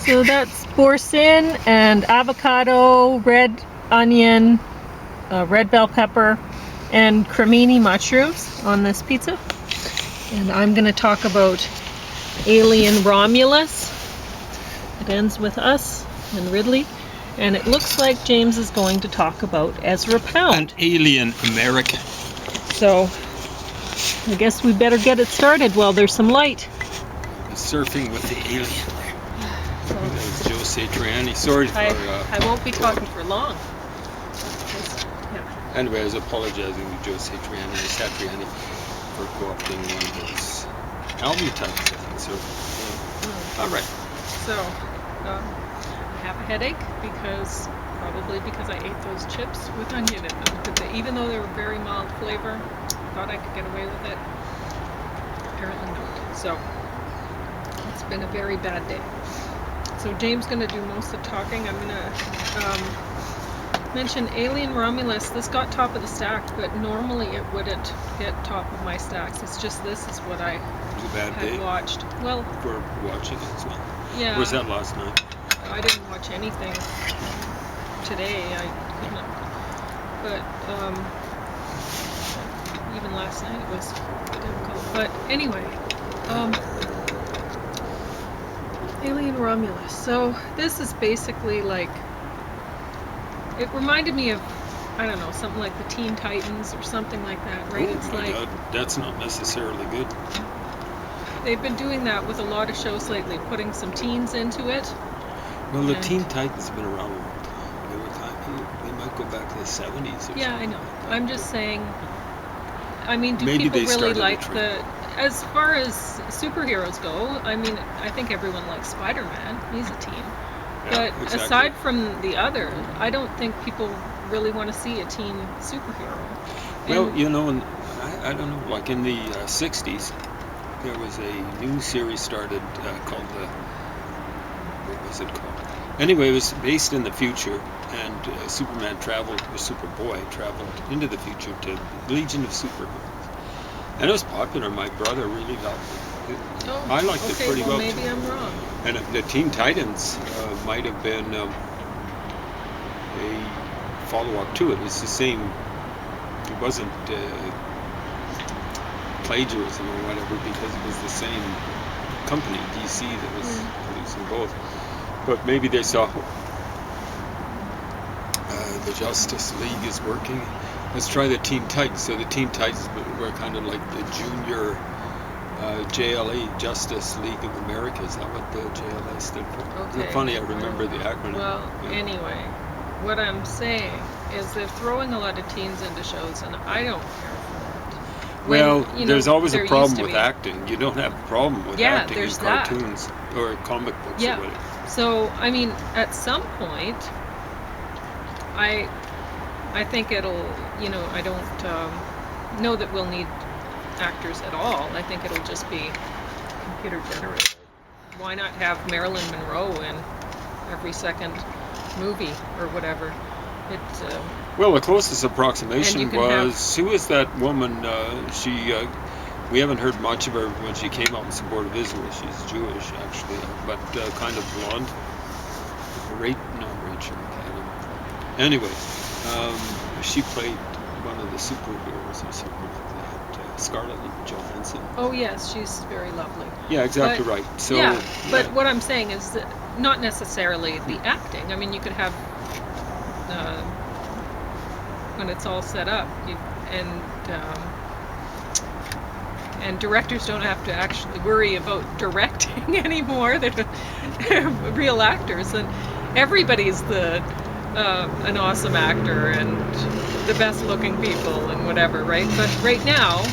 So that's Boursin and avocado, red onion, red bell pepper, and cremini mushrooms on this pizza. And I'm going to talk about alien Romulus. It ends with us and Ridley. And it looks like James is going to talk about Ezra Pound. An alien American. So I guess we better get it started while there's some light. Surfing with the alien. That was Joe Satriani. Sorry for... I won't be talking for long. Anyway, I was apologizing to Joe Satriani for co-opting one of his album titles, I think. So, all right. So, I have a headache probably because I ate those chips with onion in them. But even though they were very mild flavor, I thought I could get away with it. Apparently not. So, it's been a very bad day. So James going to do most of the talking. I'm going to mention Alien Romulus. This got top of the stack, but normally it wouldn't hit top of my stacks. It's just this is what I had watched. Well, for watching it as well. Yeah. Was that last night? I didn't watch anything today. I couldn't. But even last night it was difficult. But anyway. Alien Romulus. So this is basically like, it reminded me of, I don't know, something like the Teen Titans or something like that, right? Oh, it's my like God. That's not necessarily good. They've been doing that with a lot of shows lately, putting some teens into it. Well, the Teen Titans have been around a long time. They might go back to the 70s or something. Yeah, I know. I'm just saying, I mean, do Maybe people they really started like the as far as superheroes go, I mean, I think everyone likes Spider-Man. He's a teen. Yeah, But exactly. aside from the others, I don't think people really want to see a teen superhero. Well, you know, I don't know, like in the 60s, there was a new series started called what was it called? Anyway, it was based in the future, and Superboy traveled into the future to Legion of Superheroes. And it was popular. My brother really loved it. I liked it pretty well. Maybe I'm wrong. And the Teen Titans might have been a follow-up to it. It's the same. It wasn't plagiarism or whatever, because it was the same company, DC, that was producing both. But maybe they saw the Justice League is working. Let's try the Teen Titans. So the Teen Titans were kind of like the junior JLA, Justice League of America. Is that what the JLA stood for? Okay. Isn't it funny? I remember the acronym. Well, anyway, what I'm saying is they're throwing a lot of teens into shows, and I don't care for that. There's always a problem with acting. You don't have a problem with acting in there's cartoons or comic books or whatever. So, I mean, at some point, I think it'll, I don't know that we'll need actors at all. I think it'll just be computer generated. Why not have Marilyn Monroe in every second movie or whatever? Well, the closest approximation was, who was that woman? We haven't heard much of her when she came out in support of Israel. She's Jewish, actually, but kind of blonde. Rachel. Anyway, she played one of the superheroes or something like that. Scarlett Johansson. Oh yes, she's very lovely. Yeah, exactly right. So but what I'm saying is that not necessarily the acting. I mean, you could have when it's all set up, and directors don't have to actually worry about directing anymore. They're real actors, and everybody's an awesome actor and the best looking people and whatever, right? But right now,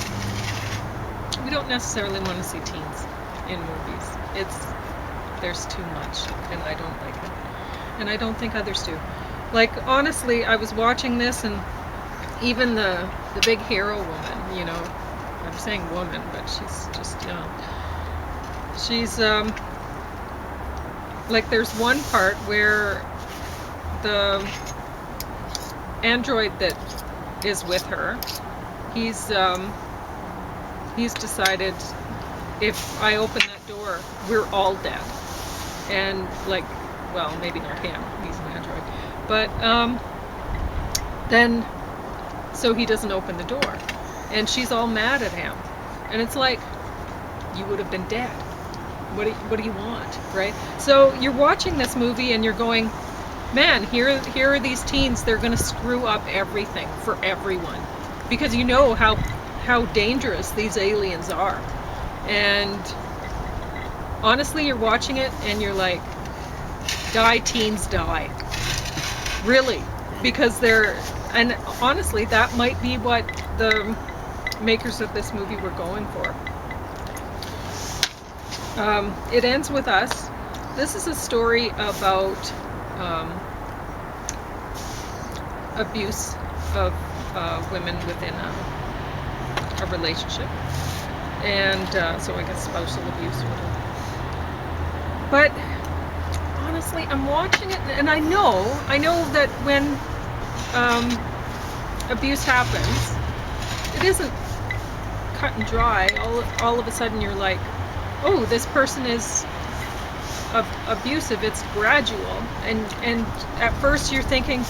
we don't necessarily want to see teens in movies. There's too much, and I don't like it. And I don't think others do. Like, honestly, I was watching this, and even the big hero woman, I'm saying woman, but she's just young. She's, like, there's one part where the android that is with her, he's decided, if I open that door, we're all dead. and like, well, maybe not him, he's an android, but then so he doesn't open the door, and she's all mad at him, and it's like, you would have been dead. What do you want, right? So you're watching this movie and you're going, man, here are these teens, they're going to screw up everything for everyone, because you know how dangerous these aliens are. And honestly, you're watching it and you're like, die teens, die. Really, because and honestly, that might be what the makers of this movie were going for. It ends with us. This is a story about abuse of women within a relationship, and so I guess spousal abuse or whatever. But honestly, I'm watching it, and I know that when abuse happens, it isn't cut and dry. All of a sudden, you're like, oh, this person is abusive. It's gradual, and at first you're thinking,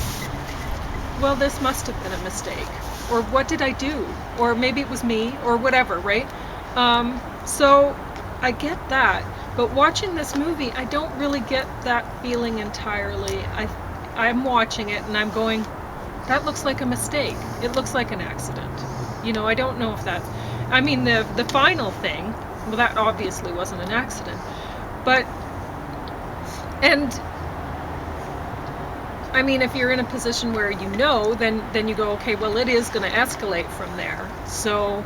well, this must have been a mistake, or what did I do, or maybe it was me, or whatever, right? So I get that, but watching this movie, I don't really get that feeling entirely. I'm watching it and I'm going, that looks like a mistake. It looks like an accident. I don't know if that's, I mean, the final thing, well, that obviously wasn't an accident, but, and I mean, if you're in a position where then you go, okay, well, it is going to escalate from there, so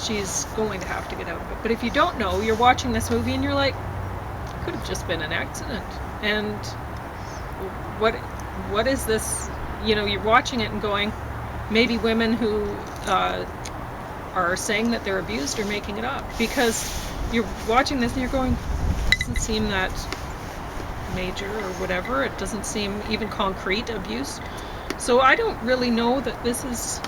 she's going to have to get out of it. But if you don't know, you're watching this movie and you're like, could have just been an accident, and what is this? You're watching it and going, maybe women who are saying that they're abused are making it up, because you're watching this and you're going, it doesn't seem that major or whatever. It doesn't seem even concrete abuse. So I don't really know that this is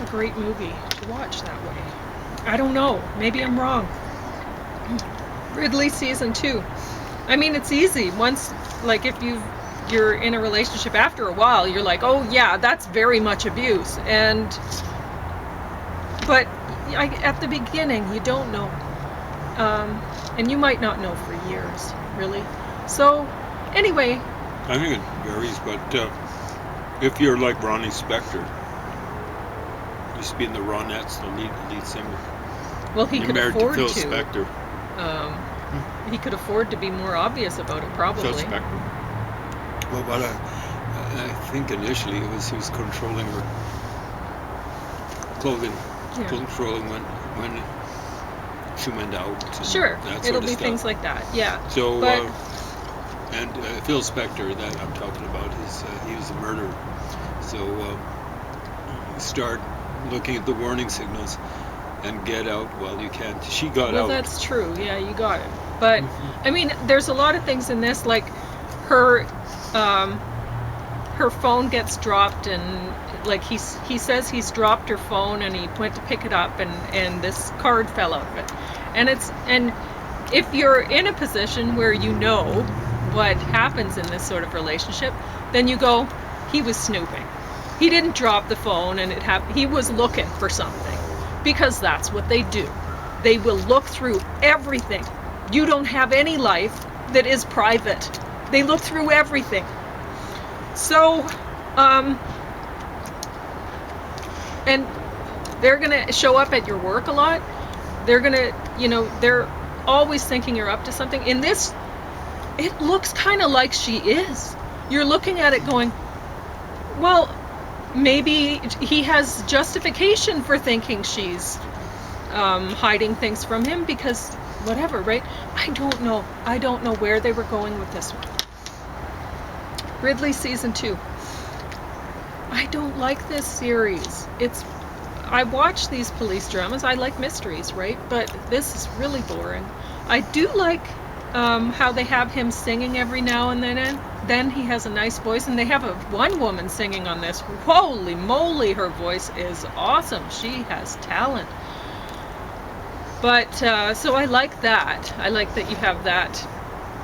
a great movie to watch that way. I don't know. Maybe I'm wrong. Ridley season 2. I mean, it's easy. Once, like, if you're in a relationship after a while, you're like, oh yeah, that's very much abuse. But at the beginning, you don't know. And you might not know for years, really. So, anyway. I think it varies, but if you're like Ronnie Spector, used to be in the Ronettes, the lead singer. Well, he could afford to. Phil Spector. He could afford to be more obvious about it, probably. Phil Spector. Well, but I think initially he was controlling her clothing, controlling when she went out. Sure, it'll be stuff. Things like that. Yeah. So, and Phil Spector that I'm talking about he was a murderer. So start looking at the warning signals and get out while you can. She got out. Well, that's true. Yeah, you got it. But I mean, there's a lot of things in this, like her phone gets dropped, and like he says he's dropped her phone, and he went to pick it up, and this card fell out of it. And if you're in a position where you know what happens in this sort of relationship, then you go, he was snooping. He didn't drop the phone, and he was looking for something, because that's what they do. They will look through everything. You don't have any life that is private. They look through everything. So, and they're going to show up at your work a lot. They're going to, they're always thinking you're up to something. In this, it looks kind of like she is. You're looking at it going, well, maybe he has justification for thinking she's hiding things from him, because whatever, right? I don't know where they were going with this one. Ridley season 2. I don't like this series. I watch these police dramas. I like mysteries, right? But this is really boring. I do like how they have him singing every now and then he has a nice voice, and they have one woman singing on this. Holy moly, her voice is awesome. She has talent. But so I like that. I like that you have that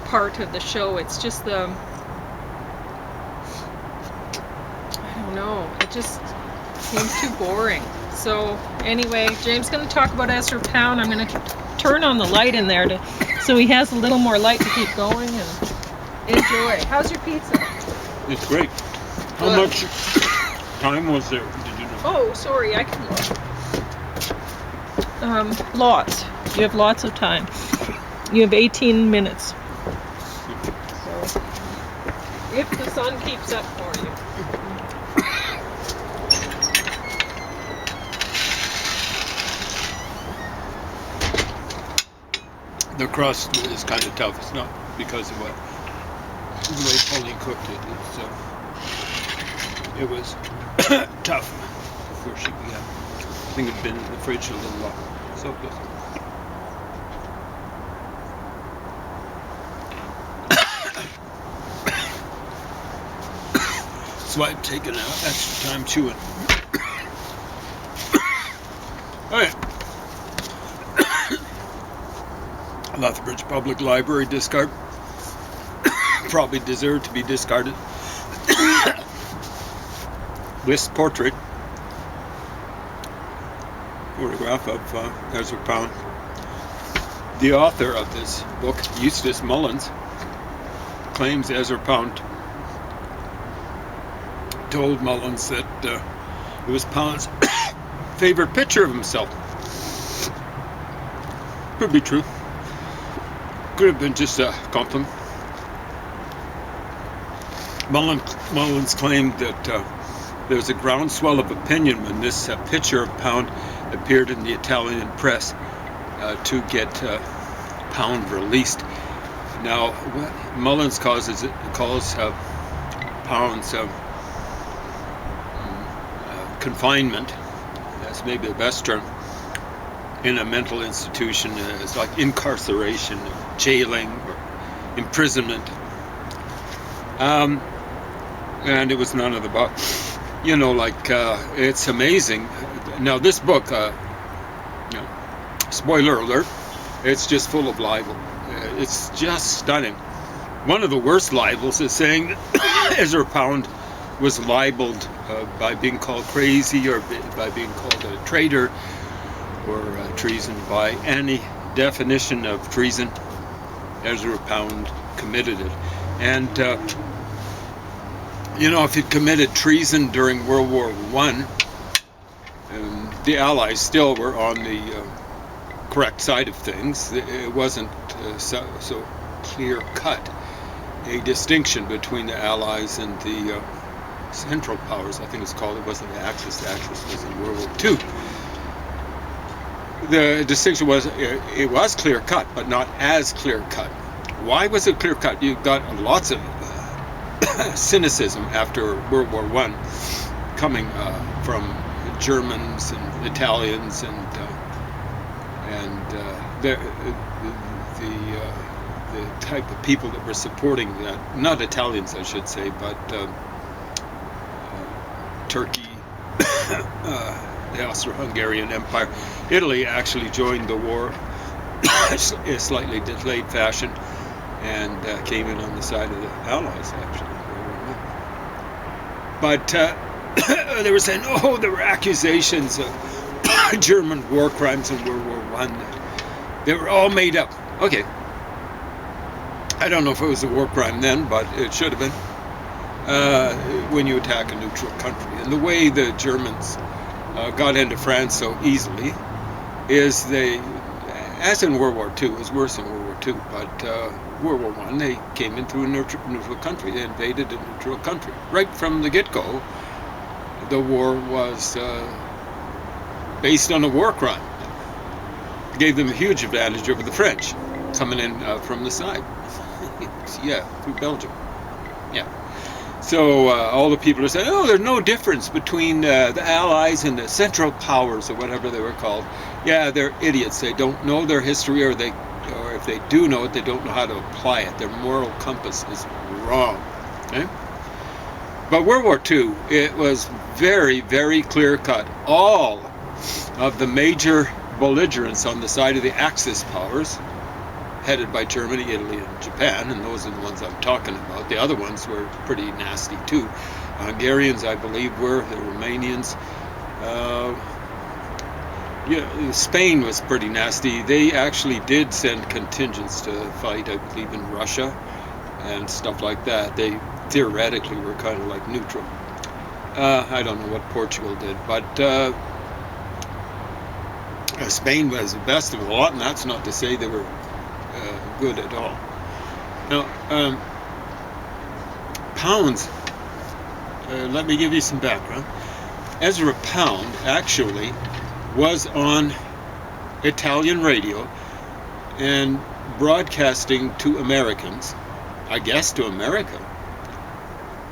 part of the show. It's just I don't know, it just seems too boring. So anyway, James is going to talk about Ezra Pound. I'm going to turn on the light in there so he has a little more light to keep going and enjoy. How's your pizza? It's great. How Good. much time was there? Did you know? Oh, sorry, I can look. Lots. You have lots of time. You have 18 minutes. So, if the sun keeps up for you. The crust is kind of tough. It's not because of the way Pauline cooked it. It was tough before she began. I think it'd been in the fridge a little while. So good. That's why I'm taking extra time chewing. All right. Lethbridge Public Library discard. Probably deserved to be discarded. This portrait. Photograph of Ezra Pound. The author of this book, Eustace Mullins, claims Ezra Pound told Mullins that it was Pound's favorite picture of himself. Could be true. Could have been just a compliment. Mullins claimed that there was a groundswell of opinion when this picture of Pound appeared in the Italian press to get Pound released. Now, Mullins calls Pound's confinement, that's maybe the best term, in a mental institution is like incarceration, jailing, or imprisonment. And it was none of the above. You know, like, it's amazing. Now, this book, spoiler alert, it's just full of libel. It's just stunning. One of the worst libels is saying that Ezra Pound was libeled by being called crazy or by being called a traitor or treason. By any definition of treason, Ezra Pound committed it. And you know, if he'd committed treason during World War I, the Allies still were on the correct side of things. It wasn't so clear-cut a distinction between the Allies and the Central Powers, I think it's called. It wasn't the Axis. The Axis was in World War II. The distinction was, it was clear-cut, but not as clear-cut. Why was it clear-cut? You got lots of cynicism after World War I coming from Germans and Italians and the type of people that were supporting that. Not Italians, I should say, but Turkey, the Austro-Hungarian Empire. Italy actually joined the war in a slightly delayed fashion and came in on the side of the Allies, actually. But they were saying, oh, there were accusations of German war crimes in World War I. They were all made up. Okay. I don't know if it was a war crime then, but it should have been. When you attack a neutral country. And the way the Germans got into France so easily is they, as in World War II, it was worse in World War II, but World War I, they came into a neutral country. They invaded a neutral country. Right from the get-go, the war was based on a war crime. It gave them a huge advantage over the French, coming in from the side. Yeah, through Belgium. Yeah. So all the people are saying, oh, there's no difference between the Allies and the Central Powers, or whatever they were called. Yeah, they're idiots. They don't know their history, or if they do know it, they don't know how to apply it. Their moral compass is wrong. Okay? But World War II, it was very, very clear-cut. All of the major belligerence on the side of the Axis powers, headed by Germany, Italy, and Japan, and those are the ones I'm talking about. The other ones were pretty nasty too. Hungarians, I believe, were, the Romanians. Spain was pretty nasty. They actually did send contingents to fight, I believe, in Russia and stuff like that. They theoretically were kind of like neutral. I don't know what Portugal did, but Spain was the best of the lot, and that's not to say they were good at all. Now, Pound's, let me give you some background. Ezra Pound actually was on Italian radio and broadcasting to Americans, I guess to America,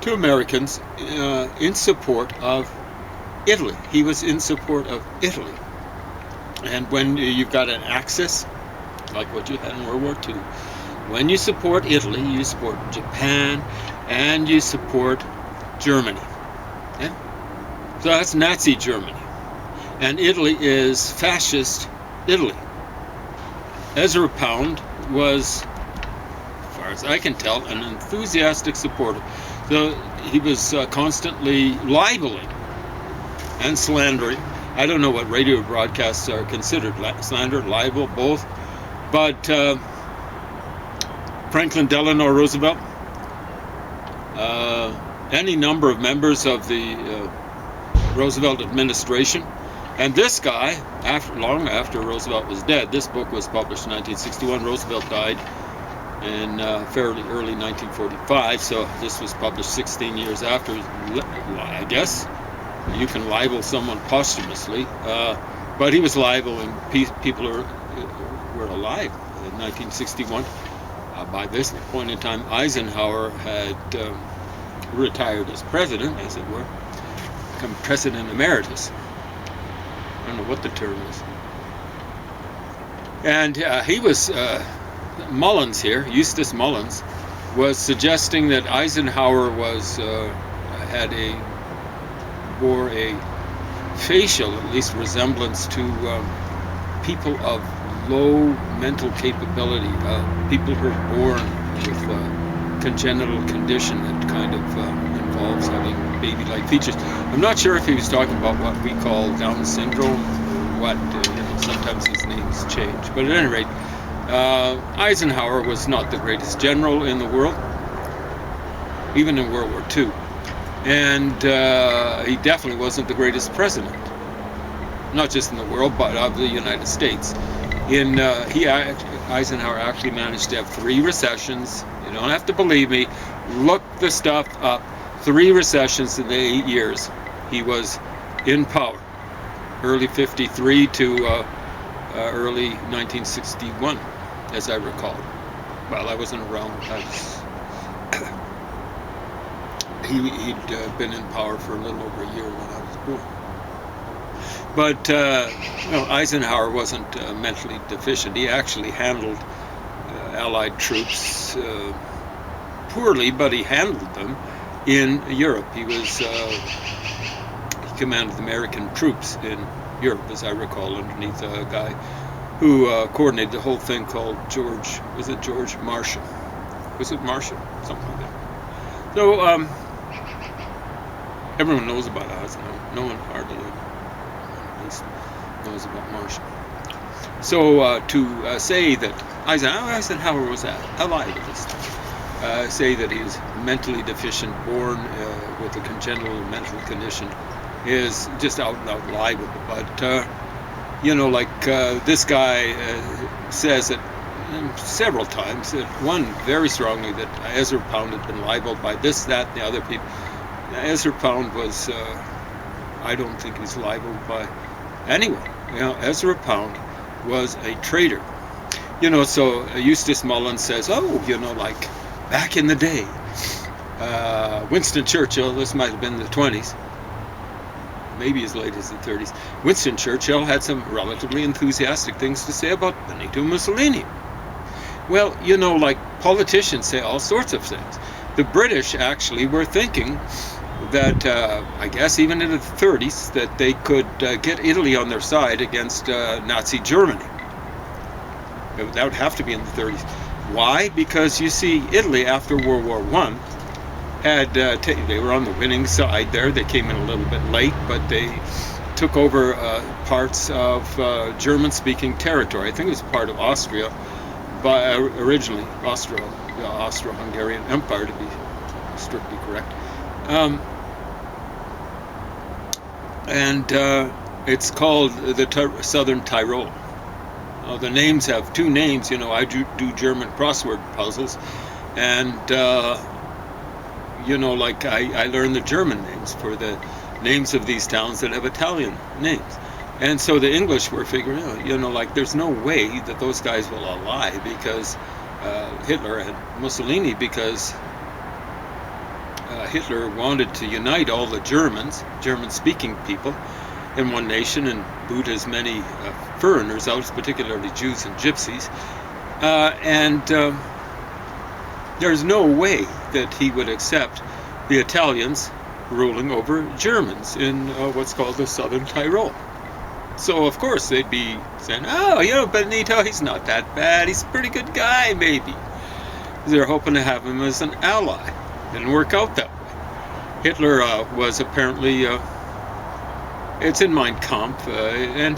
to Americans in support of Italy. He was in support of Italy. And when you've got an axis, like what you had in World War II, when you support Italy, you support Japan, and you support Germany. Okay? So that's Nazi Germany. And Italy is fascist Italy. Ezra Pound was, as far as I can tell, an enthusiastic supporter. So he was constantly libeling and slandering. I don't know what radio broadcasts are considered, slander, libel, both. But Franklin Delano Roosevelt, any number of members of the Roosevelt administration, and this guy, long after Roosevelt was dead. This book was published in 1961. Roosevelt died in fairly early 1945, so this was published 16 years after. I guess you can libel someone posthumously, but he was libeling people who were alive in 1961. By this point in time, Eisenhower had retired as president, as it were, become president emeritus. I don't know what the term is. And he was, Mullins here, Eustace Mullins, was suggesting that Eisenhower bore a facial, at least, resemblance to people of low mental capability, people who are born with congenital condition that kind of involves having baby-like features. I'm not sure if he was talking about what we call Down syndrome or what. Sometimes his names change. But at any rate, Eisenhower was not the greatest general in the world, even in World War II. And he definitely wasn't the greatest president, not just in the world, but of the United States. Eisenhower actually managed to have 3 recessions. You don't have to believe me. Look the stuff up. 3 recessions in the 8 years he was in power. Early 53 to early 1961, as I recall. Well, I wasn't around. He'd been in power for a little over a year when I was born. But Eisenhower wasn't mentally deficient. He actually handled Allied troops poorly, but he handled them in Europe. He commanded American troops in Europe, as I recall, underneath a guy who coordinated the whole thing called George Marshall? Was it Marshall? Something like that. So everyone knows about Eisenhower. No one hardly knows about Marshall. So to say that Eisenhower was alive at this time, say that he was mentally deficient, born with a congenital mental condition, is just out and out libel. But this guy says that several times, one very strongly, that Ezra Pound had been libeled by this, that, and the other people. Ezra Pound was, I don't think he's libeled by anyone. Ezra Pound was a traitor. So Eustace Mullins says, like back in the day, Winston Churchill, this might have been the 20s, maybe as late as the 30s, Winston Churchill had some relatively enthusiastic things to say about Benito Mussolini. Well, like politicians say all sorts of things. The British actually were thinking that I guess even in the 30s that they could get Italy on their side against Nazi Germany. That would have to be in the 30s. Why? Because you see, Italy after World War I had they were on the winning side there. They came in a little bit late, but they took over parts of German-speaking territory. I think it was part of Austria, but originally the Austro-Hungarian Empire, to be strictly correct. And it's called the Southern Tyrol. The names have two names. You know, I do German crossword puzzles, and you know, like I learned the German names for the names of these towns that have Italian names. And so the English were figuring out, you know, like there's no way that those guys will ally because Hitler and Mussolini, because Hitler wanted to unite all the German-speaking people in one nation and boot as many foreigners out, particularly Jews and Gypsies. And there's no way that he would accept the Italians ruling over Germans in what's called the Southern Tyrol. So, of course, they'd be saying, oh, you know, Benito, he's not that bad. He's a pretty good guy, maybe. They're hoping to have him as an ally. Didn't work out that way. Hitler was apparently, it's in Mein Kampf, and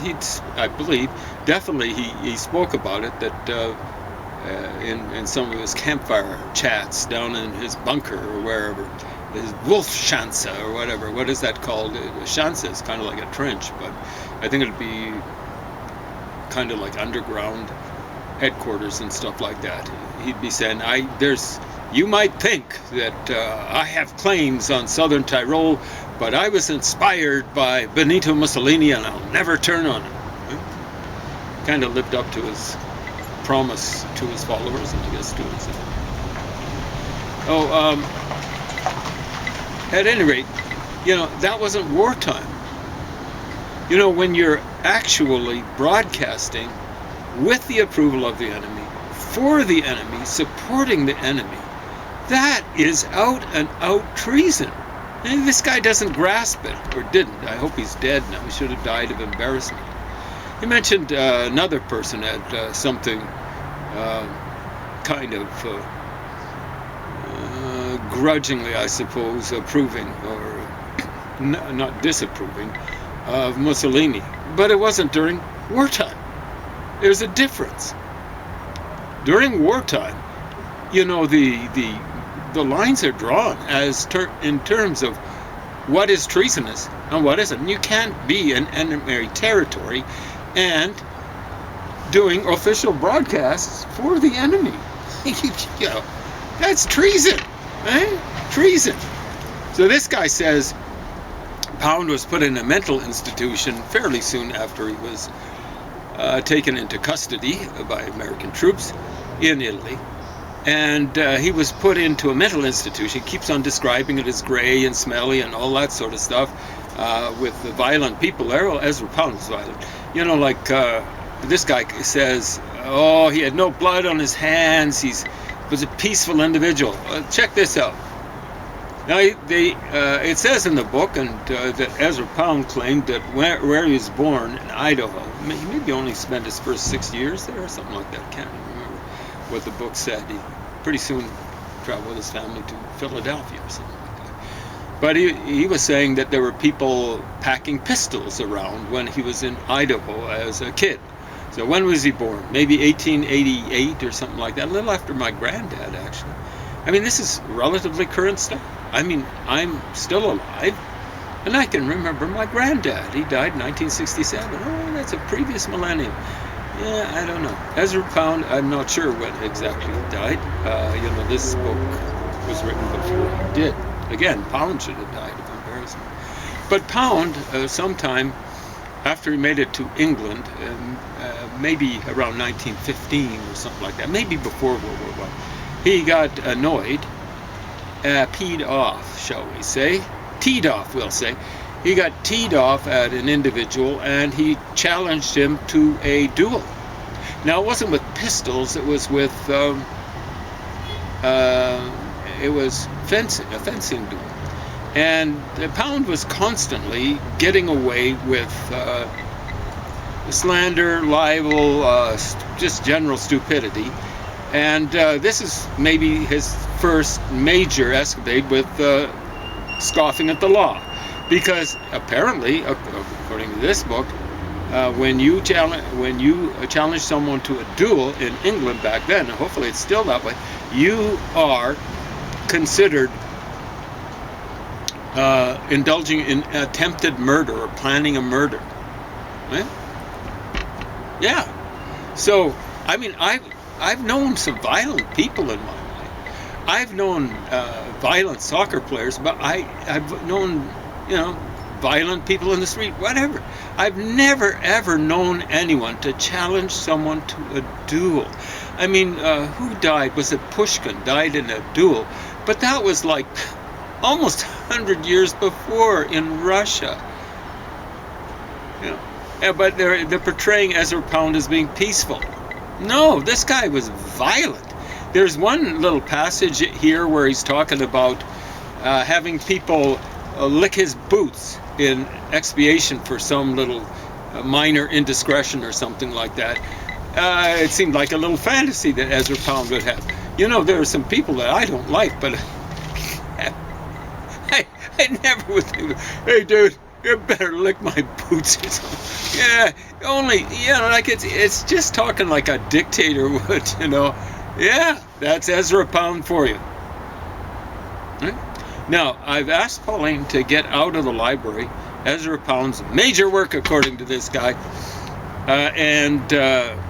I believe, definitely he spoke about it, that in some of his campfire chats down in his bunker or wherever, his Wolfschanze or whatever. What is that called? Schanze is kind of like a trench, but I think it'd be kind of like underground headquarters and stuff like that. He'd be saying, you might think that I have claims on Southern Tyrol, but I was inspired by Benito Mussolini and I'll never turn on him. Kind of lived up to his promise to his followers and I guess to himself. At any rate, you know, that wasn't wartime. You know, when you're actually broadcasting with the approval of the enemy, for the enemy, supporting the enemy, that is out and out treason. And this guy doesn't grasp it, or didn't. I hope he's dead now. He should have died of embarrassment. He mentioned another person had something kind of grudgingly, I suppose, approving or not disapproving of Mussolini. But it wasn't during wartime. There's a difference. During wartime, you know, the lines are drawn in terms of what is treasonous and what isn't. And you can't be in enemy territory and doing official broadcasts for the enemy. You know, that's treason, eh? Treason. So this guy says Pound was put in a mental institution fairly soon after he was taken into custody by American troops in Italy. And he was put into a mental institution. He keeps on describing it as gray and smelly and all that sort of stuff with the violent people there. Well, Ezra Pound was violent. You know, like this guy says, oh, he had no blood on his hands. He was a peaceful individual. Check this out. Now, it says in the book that Ezra Pound claimed that where he was born in Idaho, he maybe only spent his first 6 years there or something like that. I can't remember what the book said. He pretty soon traveled with his family to Philadelphia or something like that. But he was saying that there were people packing pistols around when he was in Idaho as a kid. So when was he born? Maybe 1888 or something like that. A little after my granddad, actually. I mean, this is relatively current stuff. I mean, I'm still alive, and I can remember my granddad. He died in 1967. Oh, that's a previous millennium. Yeah, I don't know. Ezra Pound, I'm not sure when exactly he died. You know, this book was written before he did. Again, Pound should have died of embarrassment. But Pound, sometime after he made it to England, maybe around 1915 or something like that, maybe before World War I, he got annoyed, peed off, shall we say. Teed off, we'll say. He got teed off at an individual and he challenged him to a duel. Now, it wasn't with pistols, it was with, a fencing duel. And Pound was constantly getting away with slander, libel, just general stupidity. And this is maybe his first major escapade with scoffing at the law. Because apparently, according to this book, when you challenge someone to a duel in England back then, and hopefully it's still that way, you are considered indulging in attempted murder or planning a murder. Right? Yeah. So, I mean, I've known some violent people in my life. I've known violent soccer players, but I've known, violent people in the street, whatever. I've never ever known anyone to challenge someone to a duel. I mean, who died? Was it Pushkin died in a duel? But that was like almost 100 years before in Russia. But they're portraying Ezra Pound as being peaceful. No, this guy was violent. There's one little passage here where he's talking about having people lick his boots in expiation for some little minor indiscretion or something like that. It seemed like a little fantasy that Ezra Pound would have. There are some people that I don't like, but I never would think, hey dude, you better lick my boots or something. Yeah, only, like it's just talking like a dictator would, Yeah, that's Ezra Pound for you. Right? Now, I've asked Pauline to get out of the library Ezra Pound's major work, according to this guy. And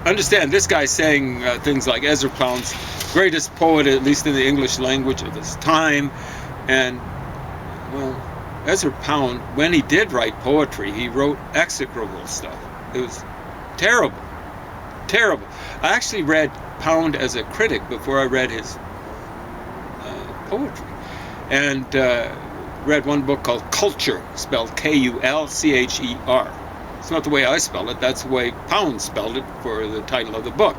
understand, this guy's saying things like Ezra Pound's greatest poet, at least in the English language of his time. And, well, Ezra Pound, when he did write poetry, he wrote execrable stuff. It was terrible. Terrible. I actually read Pound as a critic before I read his poetry. And read one book called Culture, spelled Kulcher. It's not the way I spell it, that's the way Pound spelled it for the title of the book.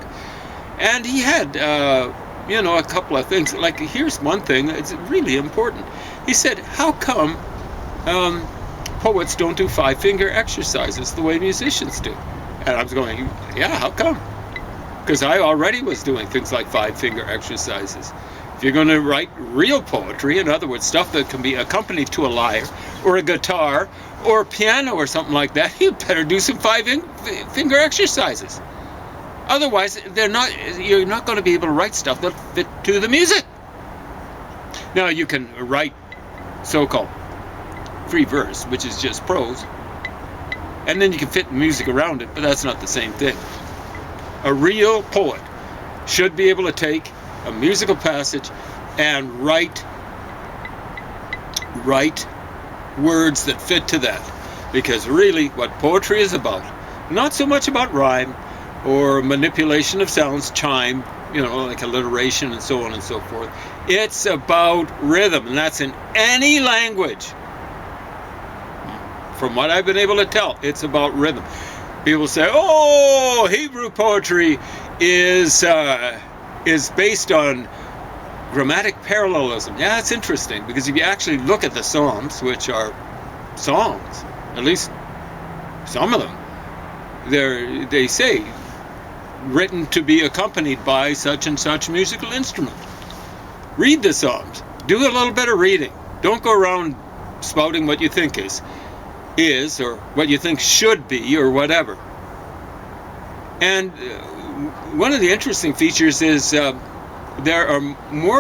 And he had, a couple of things. Like, here's one thing that's really important. He said, how come poets don't do 5-finger exercises the way musicians do? And I was going, yeah, how come? Because I already was doing things like 5-finger exercises. If you're going to write real poetry, in other words, stuff that can be accompanied to a lyre or a guitar or a piano or something like that, you better do some 5-finger exercises. Otherwise, you're not going to be able to write stuff that fit to the music. Now, you can write so-called free verse, which is just prose, and then you can fit music around it, but that's not the same thing. A real poet should be able to take a musical passage and write words that fit to that. Because really, what poetry is about, not so much about rhyme or manipulation of sounds, chime, like alliteration and so on and so forth. It's about rhythm, and that's in any language. From what I've been able to tell, it's about rhythm. People say, oh, Hebrew poetry is based on grammatic parallelism. Yeah, it's interesting, because if you actually look at the Psalms, which are songs, at least some of them, they say, written to be accompanied by such and such musical instrument. Read the Psalms. Do a little bit of reading. Don't go around spouting what you think is or what you think should be or whatever. And one of the interesting features is there are more